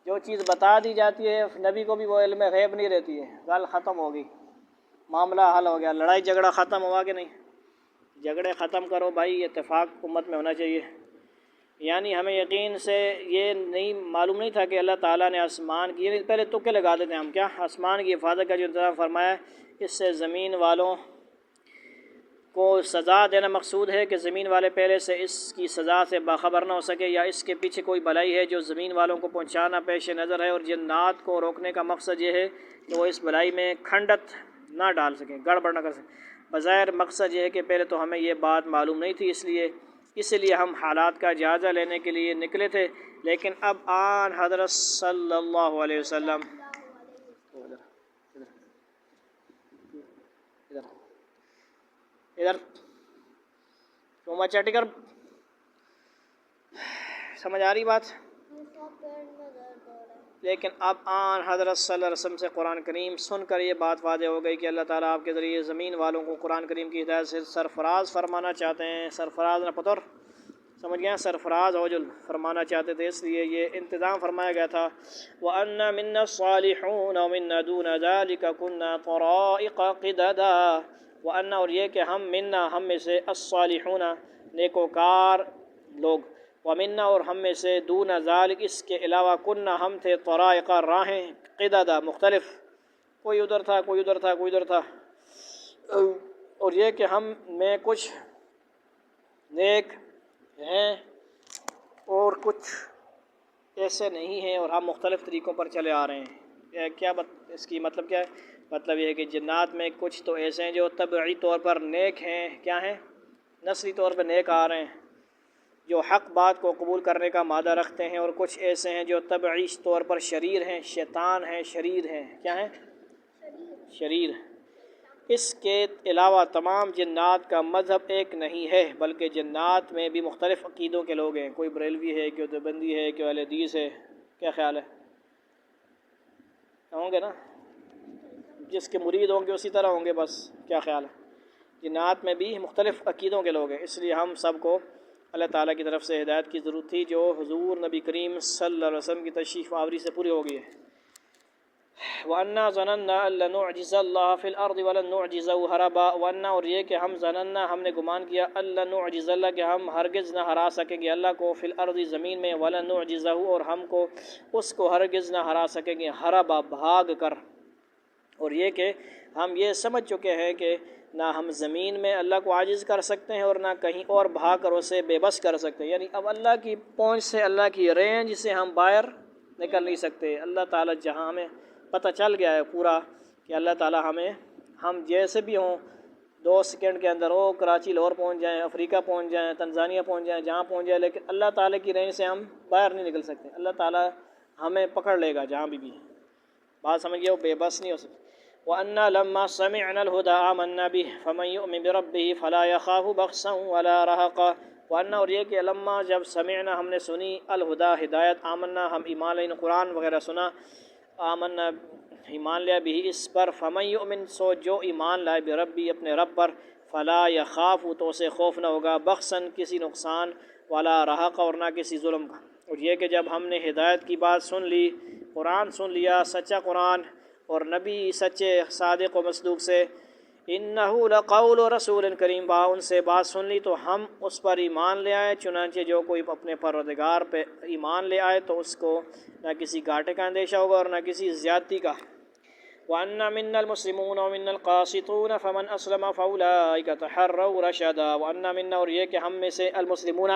جو چیز بتا دی جاتی ہے نبی کو بھی وہ علم غیب نہیں رہتی ہے، گال ختم ہوگی، معاملہ حل ہو گیا، لڑائی جھگڑا ختم ہوا کہ نہیں، جھگڑے ختم کرو بھائی، اتفاق امت میں ہونا چاہیے۔ یعنی ہمیں یقین سے یہ نہیں معلوم نہیں تھا کہ اللہ تعالیٰ نے آسمان کی، یعنی پہلے تکے لگا دیتے ہیں ہم، کیا آسمان کی حفاظت کا جو انتظام فرمایا، اس سے زمین والوں کو سزا دینا مقصود ہے کہ زمین والے پہلے سے اس کی سزا سے باخبر نہ ہو سکے، یا اس کے پیچھے کوئی بھلائی ہے جو زمین والوں کو پہنچانا پیش نظر ہے، اور جنات کو روکنے کا مقصد یہ ہے کہ وہ اس بھلائی میں کھنڈت نہ ڈال سکیں، گڑبڑ نہ کر سکیں۔ بظاہر مقصد یہ ہے کہ پہلے تو ہمیں یہ بات معلوم نہیں تھی، اس لیے ہم حالات کا جائزہ لینے کے لیے نکلے تھے، لیکن اب آن حضرت صلی اللہ علیہ وسلم ادھر روما چاٹی کر، سمجھ آ رہی بات؟ لیکن اب آن حضرت صلی اللہ علیہ وسلم سے قرآن کریم سن کر یہ بات واضح ہو گئی کہ اللہ تعالیٰ آپ کے ذریعے زمین والوں کو قرآن کریم کی ہدایت سے سرفراز فرمانا چاہتے ہیں، سرفراز نہ پتر، سمجھ گیا، سرفراز عجل فرمانا چاہتے تھے، اس لیے یہ انتظام فرمایا گیا تھا۔ وَأَنَّ مِنَّا الصَّالِحُونَ وَمِنَّا دُونَ ذَلِكَ كُنَّا طَرَائِقَ قِدَدًا۔ وَأَنَّ اور یہ کہ ہم ہم میں سے الصالحون نیکوکار لوگ، وَمِنَّا اور ہم میں سے دون ذالک اس کے علاوہ کننا ہم تھے طرائق راہیں قددا مختلف، کوئی ادھر تھا کوئی ادھر تھا کوئی ادھر تھا، اور یہ کہ ہم میں کچھ نیک ہیں اور کچھ ایسے نہیں ہیں، اور ہم مختلف طریقوں پر چلے آ رہے ہیں۔ کیا اس کی مطلب کیا ہے، مطلب یہ ہے کہ جنات میں کچھ تو ایسے ہیں جو طبعی طور پر نیک ہیں، کیا ہیں؟ نسلی طور پر نیک آ رہے ہیں، جو حق بات کو قبول کرنے کا مادہ رکھتے ہیں، اور کچھ ایسے ہیں جو طبعی طور پر شریر ہیں، شیطان ہیں، شریر ہیں، کیا ہیں؟ شریر۔ اس کے علاوہ تمام جنات کا مذہب ایک نہیں ہے، بلکہ جنات میں بھی مختلف عقیدوں کے لوگ ہیں، کوئی بریلوی ہے، کوئی دیوبندی ہے، کوئی اہل حدیث ہے۔ کیا خیال ہے؟ ہوں گے نا؟ جس کے مرید ہوں گے اسی طرح ہوں گے، بس کیا خیال ہے؟ جنات میں بھی مختلف عقیدوں کے لوگ ہیں، اس لیے ہم سب کو اللہ تعالیٰ کی طرف سے ہدایت کی ضرورت تھی، جو حضور نبی کریم صلی اللہ علیہ وسلم کی تشریف آوری سے پوری ہو گئی ہے۔ وَأَنَّا ظَنَنَّا أَن لَّن نُعْجِزَ اللَّهَ فِي الْأَرْضِ وَلَن نُعْجِزَهُ هَرَبًا وَأَنَّا، اور یہ کہ ہم نے گمان کیا أَن لَّن نُعْجِزَ اللَّهَ کہ ہم ہرگز نہ ہرا سکیں گے اللہ کو، فی الارض زمین میں، وَلَن نُعْجِزَهُ اور ہم کو اس کو ہرگز نہ ہرا سکیں گے، ہربا بھاگ کر۔ اور یہ کہ ہم یہ سمجھ چکے ہیں کہ نہ ہم زمین میں اللہ کو عاجز کر سکتے ہیں اور نہ کہیں اور بھاگ کر اسے بے بس کر سکتے ہیں، یعنی اب اللہ کی پہنچ سے، اللہ کی رینج سے ہم باہر نکل نہیں سکتے۔ اللہ تعالیٰ جہاں ہمیں پتہ چل گیا ہے پورا کہ اللہ تعالیٰ ہم جیسے بھی ہوں 2 سیکنڈ کے اندر وہ کراچی لاہور پہنچ جائیں، افریقہ پہنچ جائیں، تنزانیہ پہنچ جائیں، جہاں پہنچ جائیں، لیکن اللہ تعالیٰ کی رینج سے ہم باہر نہیں نکل سکتے۔ اللہ تعالیٰ ہمیں پکڑ لے گا جہاں بھی۔ بات سمجھ گئے؟ وہ بے بس نہیں ہو سکتے۔ وَأَنَّا لَمَّا سَمِعْنَا الْهُدَىٰ آمَنَّا بِهِ فَمَن يُؤْمِن بِرَبِّهِ فَلَا يَخَافُ بَخْسًا وَلَا رَهَقًا۔ وَأَنَّا، اور یہ کہ لما جب سمعنا ہم نے سنی، الہدیٰ ہدایت، آمنا ہم ایمان لے، قرآن وغیرہ سنا، آمنا ایمان لیا، بھی اس پر، فَمَن يُؤْمِن سو جو ایمان لائے، بربی اپنے رب پر، فلا یخاف تو اسے خوف نہ ہوگا، بخسن کسی نقصان، ولا رہق اور نہ کسی ظلم کا۔ اور یہ کہ جب ہم نے ہدایت کی بات سن لی، قرآن سن لیا، سچا قرآن اور نبی سچے صادق و مصدوق سے، انہ لقول رسول کریم، با ان سے بات سن لی تو ہم اس پر ایمان لے آئے۔ چنانچہ جو کوئی اپنے پروردگار پہ ایمان لے آئے تو اس کو نہ کسی گھاٹے کا اندیشہ ہوگا اور نہ کسی زیادتی کا۔ وَأَنَّ مِنَّا الْمُسْلِمُونَ وَمِنَّا الْقَاسِطُونَ فَمَنْ أَسْلَمَ فَأُولَٰئِكَ تَحَرَّوْا رَشَدًا۔ وَأَنَّ مِنَّا، اور یہ کہ ہم میں سے، المسلمون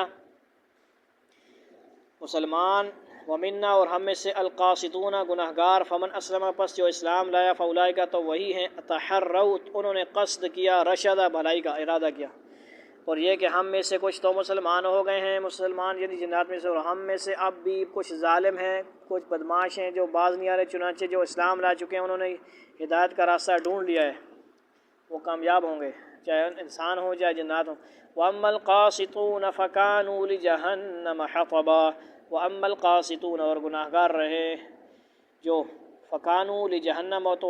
مسلمان، ومنا اور ہم میں سے، القاسطون گناہگار، فمن اسلم پس جو اسلام لایا، فاولئک تو وہی ہیں، تحروا انہوں نے قصد کیا، رشد بھلائی کا ارادہ کیا۔ اور یہ کہ ہم میں سے کچھ تو مسلمان ہو گئے ہیں، مسلمان یعنی جنات میں سے، اور ہم میں سے اب بھی کچھ ظالم ہیں، کچھ بدماش ہیں جو باز نہیں آ رہے، چنانچہ جو اسلام لا چکے ہیں انہوں نے ہدایت کا راستہ ڈھونڈ لیا ہے، وہ کامیاب ہوں گے، چاہے انسان ہوں چاہے جنات ہوں۔ وَأَمَّا الْقَاسِطُونَ فَكَانُوا لِجَهَنَّمَ حَطَبًا۔ وَأَمَّا الْقَاسِطُونَ اور گناہگار رہے جو، فَكَانُوا لِجَهَنَّمَ تو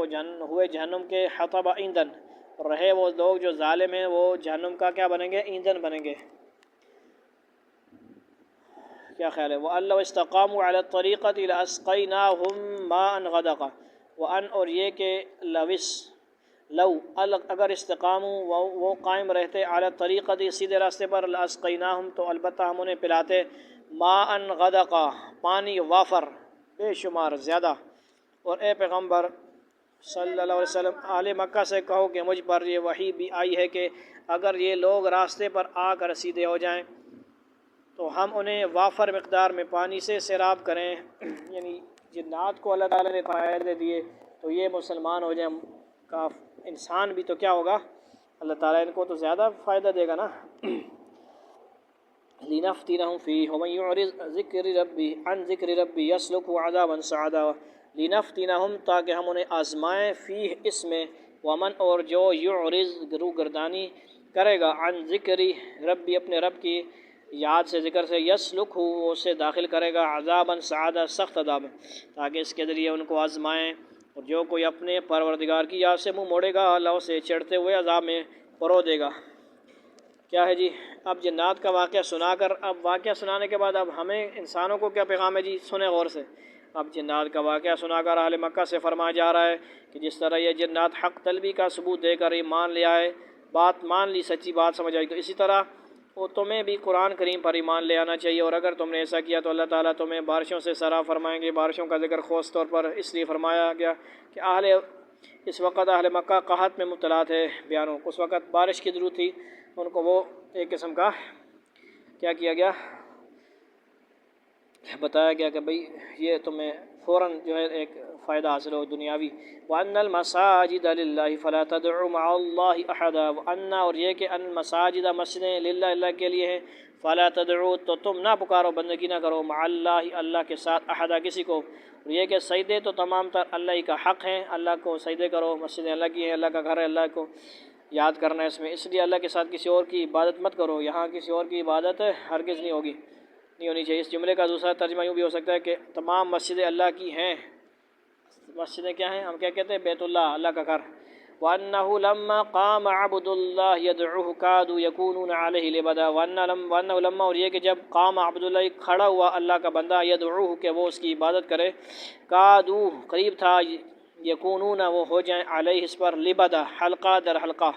ہوئے جہنم کے، حطب ایندھن، رہے وہ لوگ جو ظالم ہیں وہ جہنم کا کیا بنیں گے؟ ایندھن بنیں گے۔ کیا خیال ہے؟ وَأَن لَّوْ اسْتَقَامُوا عَلَى الطَّرِيقَةِ لَأَسْقَيْنَاهُم مَّاءً غَدَقًا۔ وَأَن اور یہ کہ لو اگر استقاموا وہ قائم رہتے، علی الطریقۃ سیدھے راستے پر، لاسقیناہم تو البتہ ہم انہیں پلاتے، ماء غدقا پانی وافر بے شمار زیادہ۔ اور اے پیغمبر صلی اللہ علیہ وسلم، اہل مکہ سے کہو کہ مجھ پر یہ وحی بھی آئی ہے کہ اگر یہ لوگ راستے پر آ کر سیدھے ہو جائیں تو ہم انہیں وافر مقدار میں پانی سے سیراب کریں، یعنی جنات کو اللہ تعالیٰ نے فائدے دیے تو یہ مسلمان ہو جائیں، کا انسان بھی تو کیا ہوگا؟ اللہ تعالیٰ ان کو تو زیادہ فائدہ دے گا نا۔ لِنَفْتِنَهُمْ فِيهِ وَمَن يُعْرِضْ عَن ذِكْرِ رَبِّهِ يَسْلُكْهُ عَذَابًا صَعَدًا۔ لِنَفْتِنَهُمْ تاکہ ہم انہیں آزمائیں، فیہ اس میں، ومن اور جو، یعرض روگردانی کرے گا، عن ذکر ربی اپنے رب کی یاد سے، ذکر سے، یسلکہ وہ اسے داخل کرے گا، عذابًا صعدا سخت عذاب، تاکہ اس کے ذریعے ان کو آزمائیں۔ اور جو کوئی اپنے پروردگار کی یاد سے منہ موڑے گا، اللہ اسے چڑھتے ہوئے عذاب میں پرو دے گا۔ کیا ہے جی؟ اب جنات کا واقعہ سنا کر، اب واقعہ سنانے کے بعد اب ہمیں انسانوں کو کیا پیغام ہے جی؟ سنیں غور سے۔ اب جنات کا واقعہ سنا کر اہل مکہ سے فرمایا جا رہا ہے کہ جس طرح یہ جنات حق طلبی کا ثبوت دے کر ایمان لے آئے، بات مان لی، سچی بات سمجھ آئی، تو اسی طرح وہ تمہیں بھی قرآن کریم پر ایمان لے آنا چاہیے، اور اگر تم نے ایسا کیا تو اللہ تعالیٰ تمہیں بارشوں سے سیراب فرمائیں گے۔ بارشوں کا ذکر خاص طور پر اس لیے فرمایا گیا کہ اس وقت اہل مکہ قحط میں مبتلا تھے، بیانوں اس وقت بارش کی ضرورت تھی، ان کو وہ ایک قسم کا کیا کیا گیا، بتایا گیا کہ بھئی یہ تمہیں فوراً جو ہے ایک فائدہ حاصل ہو دنیاوی۔ وَأَنَّ الْمَسَاجِدَ لِلَّهِ فَلَا تَدْعُوا مَعَ اللَّهِ أَحَدًا، وَأَنَّ اور یہ کہ ان مساجد مسجدیں للہ اللہ کے لیے ہیں، فَلَا تَدْعُوا تو تم نہ پکارو، بندگی نہ کرو، مع اللہ اللہ کے ساتھ، احدا کسی کو۔ اور یہ کہ سجدے تو تمام تر اللہ ہی کا حق ہیں، اللہ کو سجدے کرو، مسجدیں اللہ کی ہیں، اللہ کا گھر ہے، اللہ کو یاد کرنا ہے اس میں، اس لیے اللہ کے ساتھ کسی اور کی عبادت مت کرو، یہاں کسی اور کی عبادت ہرگز نہیں ہوگی، نہیں ہونی چاہیے۔ اس جملے کا دوسرا ترجمہ یوں بھی ہو سکتا ہے کہ تمام مسجدیں اللہ کی ہیں۔ مسجدیں کیا ہیں؟ ہم کیا کہتے ہیں؟ بیت اللہ، اللہ کا گھر۔ وَأَنَّهُ لَمَّا قَامَ عَبْدُ اللَّهِ يَدْعُوهُ كَادُوا يَكُونُونَ عَلَيْهِ لِبَدًا، وَأَنَّهُ لَمَّا اور یہ کہ جب قام عبد اللہ کھڑا ہوا اللہ کا بندہ، يدعوه کہ وہ اس کی عبادت کرے، کادو قریب تھا، یکونون وہ ہو جائیں، علیہ اس پر، لبدا حلقہ در حلقہ۔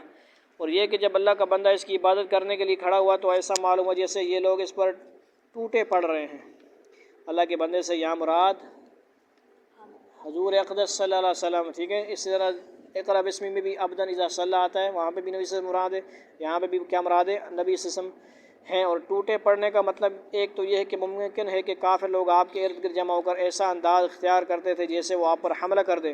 اور یہ کہ جب اللہ کا بندہ اس کی عبادت کرنے کے لیے کھڑا ہوا تو ایسا معلوم ہوا جیسے یہ لوگ اس پر ٹوٹے پڑ رہے ہیں۔ اللہ کے بندے سے یہاں مراد حضور اقدس صلی اللہ علیہ وسلم، ٹھیک ہے۔ اس طرح اقرا بسم میں بھی ابدن اذا صلی آتا ہے، وہاں پہ بھی نبی سے مراد ہے، یہاں پہ بھی کیا مراد ہے؟ نبی صلی اللہ علیہ وسلم ہیں۔ اور ٹوٹے پڑنے کا مطلب ایک تو یہ ہے کہ ممکن ہے کہ کافر لوگ آپ کے ارد گرد جمع ہو کر ایسا انداز اختیار کرتے تھے جیسے وہ آپ پر حملہ کر دے،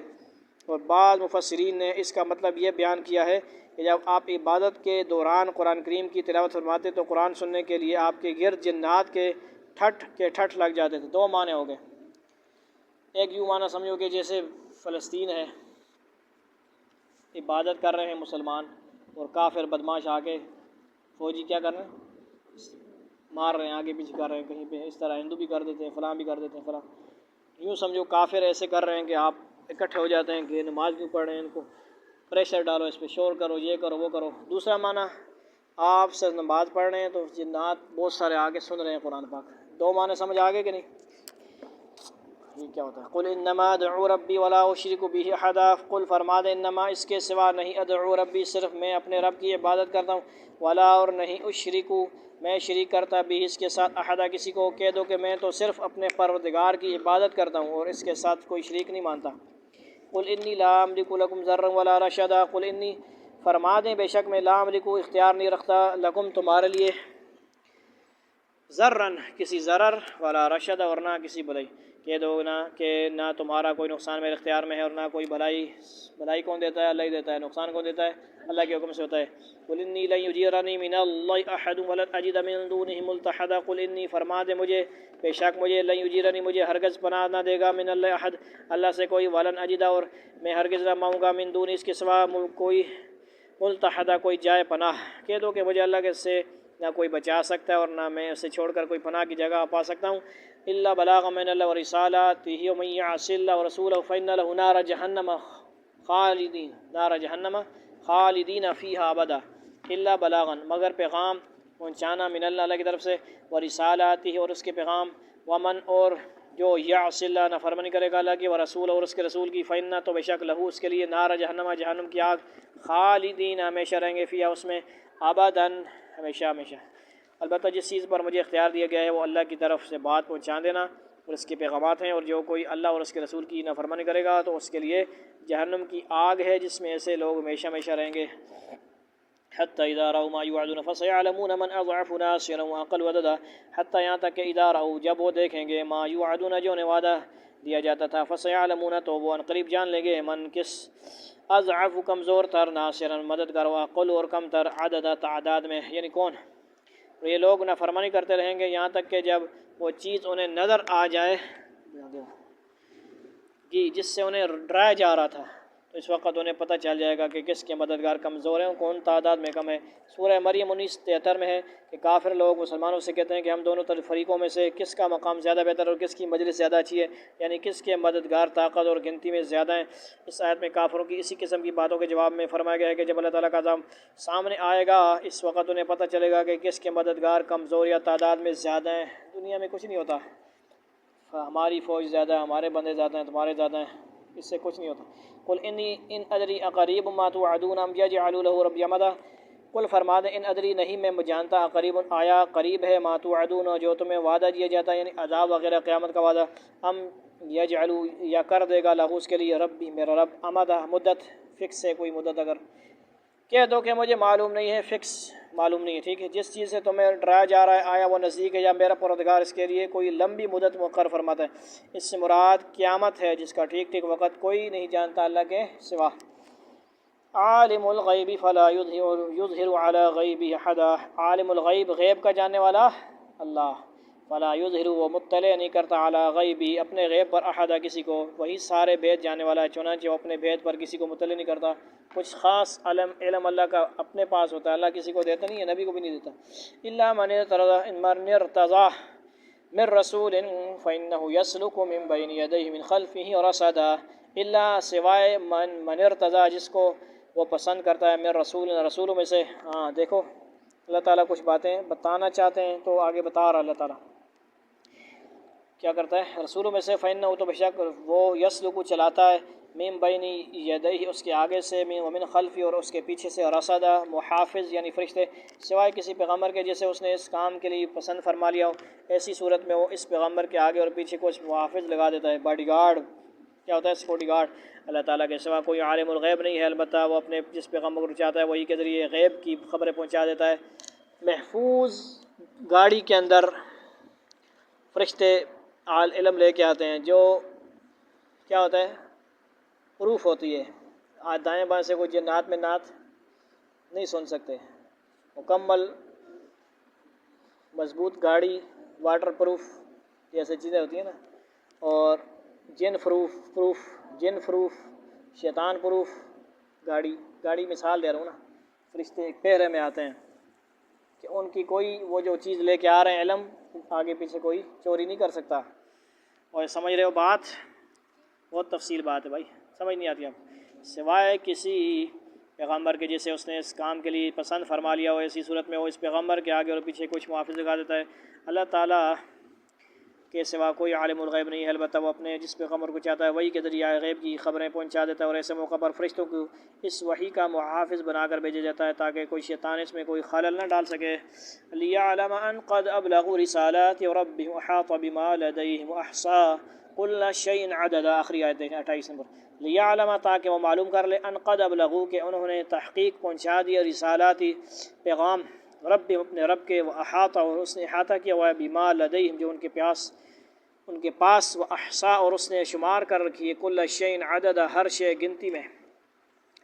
اور بعض مفسرین نے اس کا مطلب یہ بیان کیا ہے کہ جب آپ عبادت کے دوران قرآن کریم کی تلاوت فرماتے تو قرآن سننے کے لیے آپ کے گرد جنات کے ٹھٹ لگ جاتے تھے۔ دو معنی ہو گئے، ایک یوں معنی سمجھو کہ جیسے فلسطین ہے، عبادت کر رہے ہیں مسلمان اور کافر بدماش آ کے فوجی کیا کر رہے ہیں؟ مار رہے ہیں، آگے پیچھے کر رہے ہیں، کہیں پہ اس طرح ہندو بھی کر دیتے ہیں، فلاں بھی کر دیتے ہیں، فلاں۔ یوں سمجھو کافر ایسے کر رہے ہیں کہ آپ اکٹھے ہو جاتے ہیں کہ نماز کیوں پڑھ رہے ہیں، ان کو پریشر ڈالو، اس پہ شور کرو، یہ کرو وہ کرو۔ دوسرا معنی آپ سے نماز پڑھ رہے ہیں تو جنات بہت سارے آگے سن رہے ہیں قرآن پاک۔ دو معنی سمجھ آگے کہ نہیں؟ یہ کیا ہوتا ہے؟ قل انما ادعو ربی ولا اشرک بہ احدا، قل فرما دے انما اس کے سوا نہیں، ادعو ربی صرف میں اپنے رب کی عبادت کرتا ہوں، ولا اور نہیں، اشرکو میں شریک کرتا بھی اس کے ساتھ، احدا کسی کو، کہہ دو کہ میں تو صرف اپنے پروردگار کی عبادت کرتا ہوں اور اس کے ساتھ کوئی شریک نہیں مانتا۔ قل انی لا املک لکم ضرا ولا رشدا، قل انی فرما دیں بے شک میں لا املک اختیار نہیں رکھتا، لکم تمہارے لیے، ضرن کسی ضرر، ولا رشد اور نہ کسی بھلائی، کہہ دو نہ کہ نہ تمہارا کوئی نقصان میرے اختیار میں ہے اور نہ کوئی بھلائی کون دیتا ہے؟ اللہ ہی دیتا ہے، نقصان کون دیتا ہے؟ اللہ کے حکم سے ہوتا ہے۔ قل انی لن یجیرنی من اللہ احد ولن اجد من دونہ ملتحدا، قل انی فرما دے مجھے بے شک مجھے، لن یجیرنی مجھے ہرگز پناہ نہ دے گا، من اللہ احد اللہ سے کوئی، ولن اجدا اور میں ہرگز نہ پاؤں گا، من دون اس کے سوا کوئی، ملتحدا کوئی جائے پناہ، کہہ دو کہ مجھے اللہ کے سے نہ کوئی بچا سکتا ہے اور نہ میں اسے چھوڑ کر کوئی پناہ کی جگہ پا سکتا ہوں، الا بلاغا من اللہ ورسالاتہ ومن یعص اللہ ورسولہ فإن له نار جہنم خالدین فیہا ابدا، الا بلاغا مگر پیغام پہنچانا، من اللہ کی طرف سے، ورسالاتہ اور اس کے پیغام، ومن اور جو یعص اللہ نافرمانی کرے گا اللہ کی، ورسول اور اس کے رسول کی، فإن تو بے شک لہو اس کے لیے، نار جہنم کی آگ، خالدین ہمیشہ رہیں گے، فیہا اس میں، ابداً ہمیشہ ہمیشہ۔ البتہ جس چیز پر مجھے اختیار دیا گیا ہے وہ اللہ کی طرف سے بات پہنچا دینا اور اس کے پیغامات ہیں، اور جو کوئی اللہ اور اس کے رسول کی نافرمانی کرے گا تو اس کے لیے جہنم کی آگ ہے جس میں ایسے لوگ ہمیشہ ہمیشہ رہیں گے۔ حتی اذا رأوا ما یوعدون فسیعلمون من اضعف ناصرا واقل عددا، حتی یہاں تک کہ اذا رأوا جب وہ دیکھیں گے، ما یوعدون جو انہیں وعدہ دیا جاتا تھا، فسیعلمون تو وہ عنقریب جان لیں گے، من کس، اضعف کمزور تر، ناصرا مددگار، واقل اور کم تر، عددا تعداد میں، یعنی کون؟ یہ لوگ نافرمانی کرتے رہیں گے یہاں تک کہ جب وہ چیز انہیں نظر آ جائے کہ جس سے انہیں ڈرایا جا رہا تھا، تو اس وقت انہیں پتہ چل جائے گا کہ کس کے مددگار کمزور ہیں، کون تعداد میں کم ہے۔ سورہ مریم 1973 میں ہے کہ کافر لوگ مسلمانوں سے کہتے ہیں کہ ہم دونوں فریقوں میں سے کس کا مقام زیادہ بہتر اور کس کی مجلس زیادہ اچھی ہے، یعنی کس کے مددگار طاقت اور گنتی میں زیادہ ہیں۔ اس آیت میں کافروں کی اسی قسم کی باتوں کے جواب میں فرمایا گیا ہے کہ جب اللہ تعالیٰ کا عذاب سامنے آئے گا اس وقت انہیں پتہ چلے گا کہ کس کے مددگار کمزور یا تعداد میں زیادہ ہیں۔ دنیا میں کچھ نہیں ہوتا، ہماری فوج زیادہ ہے، ہمارے بندے زیادہ ہیں، تمہارے زیادہ ہیں، اس سے کچھ نہیں ہوتا۔ قل انی ان ادری اقریب ما توعدون ام یجعل له ربی امدا، قل فرما دیں ان ادری نہیں میں جانتا، اقریب آیا قریب ہے، ما توعدون جو تمہیں وعدہ دیا جاتا ہے، یعنی عذاب وغیرہ قیامت کا وعدہ، ام یجعل یا کر دے گا لہو اس کے لیے، ربی میرا رب، امدا مدت، فکس ہے کوئی مدت، اگر کہہ دو کہ مجھے معلوم نہیں ہے، فکس معلوم نہیں ہے، ٹھیک ہے۔ جس چیز سے تمہیں ڈرایا جا رہا ہے آیا وہ نزدیک ہے یا میرا پروردگار اس کے لیے کوئی لمبی مدت مقرر فرماتا ہے۔ اس سے مراد قیامت ہے جس کا ٹھیک ٹھیک وقت کوئی نہیں جانتا اللہ کے سوا۔ عالم الغیب فلا یظہر علی غیبہ احدا، عالم الغیب غیب کا جاننے والا اللہ، فلا یظہر وہ مطلع نہیں کرتا علی غیبہ اپنے غیب پر احدا کسی کو، وہی سارے بھید جاننے والا ہے، چنانچہ وہ اپنے بھید پر کسی کو مطلع نہیں کرتا۔ کچھ خاص علم اللہ کا اپنے پاس ہوتا ہے، اللہ کسی کو دیتا نہیں ہے، نبی کو بھی نہیں دیتا۔ الا من ارتضی من رسول فإنه يسلك من بين يديه من خلفه رصدا، الا سوائے من ارتضی جس کو وہ پسند کرتا ہے، من رسولوں میں سے۔ ہاں دیکھو اللہ تعالیٰ کچھ باتیں بتانا چاہتے ہیں تو آگے بتا رہا اللہ تعالیٰ کیا کرتا ہے، رسولوں میں سے، فإنه تو بے شک وہ یسلک چلاتا ہے، من بین یدیہ اس کے آگے سے، ومن خلفی اور اس کے پیچھے سے، رصدا محافظ یعنی فرشتے، سوائے کسی پیغمبر کے جسے اس نے اس کام کے لیے پسند فرما لیا ہو، ایسی صورت میں وہ اس پیغمبر کے آگے اور پیچھے کچھ محافظ لگا دیتا ہے، باڈی گارڈ کیا ہوتا ہے، سیکورٹی گارڈ۔ اللہ تعالیٰ کے سوا کوئی عالم الغیب نہیں ہے، البتہ وہ اپنے جس پیغمبر کو چاہتا ہے وہی کے ذریعے غیب کی خبریں پہنچا دیتا ہے۔ محفوظ گاڑی کے اندر فرشتے علم لے کے آتے ہیں جو کیا ہوتا ہے، پروف ہوتی ہے، دائیں بائیں سے کوئی جنات میں نعت نہیں سن سکتے، مکمل مضبوط گاڑی، واٹر پروف جیسے چیزیں ہوتی ہیں نا، اور جن پروف، شیطان پروف گاڑی مثال دے رہا ہوں نا، فرشتے ایک پہرے میں آتے ہیں کہ ان کی کوئی وہ جو چیز لے کے آ رہے ہیں علم آگے پیچھے کوئی چوری نہیں کر سکتا۔ اور سمجھ رہے ہو بات، بہت تفصیل بات ہے بھائی، سمجھ نہیں آتی آپ، سوائے کسی پیغمبر کے جسے اس نے اس کام کے لیے پسند فرما لیا ہو، ایسی صورت میں وہ اس پیغمبر کے آگے اور پیچھے کچھ محافظ لگا دیتا ہے۔ اللہ تعالیٰ کے سوا کوئی عالم الغیب نہیں ہے، البتہ وہ اپنے جس پیغمبر کو چاہتا ہے وہی کے ذریعہ غیب کی خبریں پہنچا دیتا ہے، اور ایسے موقع پر فرشتوں کو اس وحی کا محافظ بنا کر بھیجا جاتا ہے تاکہ کوئی شیطان اس میں کوئی خلل نہ ڈال سکے۔ لِيَعْلَمَ أَنْ قَدْ أَبْلَغُوا رِسَالَاتِ رَبِّهِمْ وَأَحَاطَ بِمَا لَدَيْهِمْ وَأَحْصَىٰ كُلَّ شَيْءٍ عَدَدًا، آخری آیت دیکھیں 28 نمبر۔ لِيَعْلَمَ تاکہ وہ معلوم کر لے، ان قد ابلغوا کہ انہوں نے تحقیق پہنچا دیا، رسالاتی پیغام، رب اپنے رب کے، وَأَحَاطَ اور اس نے احاطہ کیا ہوا ہے، بِمَا لَدَيْهِمْ جو ان کے پاس، وَأَحْصَىٰ اور اس نے شمار کر رکھی ہے، كُلَّ شَيْءٍ عَدَدًا ہر شے گنتی میں،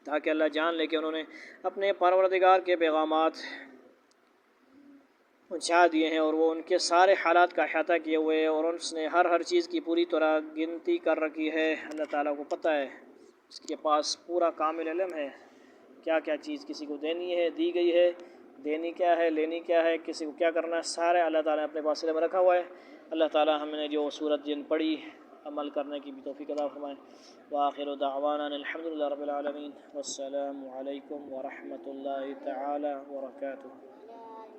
تاکہ اللہ جان لے کہ انہوں نے اپنے پروردگار کے پیغامات پہنچا دیے ہیں اور وہ ان کے سارے حالات کا احاطہ کیے ہوئے، اور اس نے ہر چیز کی پوری طرح گنتی کر رکھی ہے۔ اللہ تعالیٰ کو پتہ ہے، اس کے پاس پورا کامل علم ہے، کیا کیا چیز کسی کو دینی ہے، دی گئی ہے، دینی کیا ہے، لینی کیا ہے، کسی کو کیا کرنا ہے، سارے اللہ تعالیٰ نے اپنے پاس علم رکھا ہوا ہے۔ اللہ تعالیٰ ہم نے جو سورت جن پڑھی عمل کرنے کی بھی توفیق عطا فرمائے۔ وآخر دعوانا الحمد للہ رب العالمین، والسلام علیکم ورحمۃ اللہ تعالی وبرکاتہ۔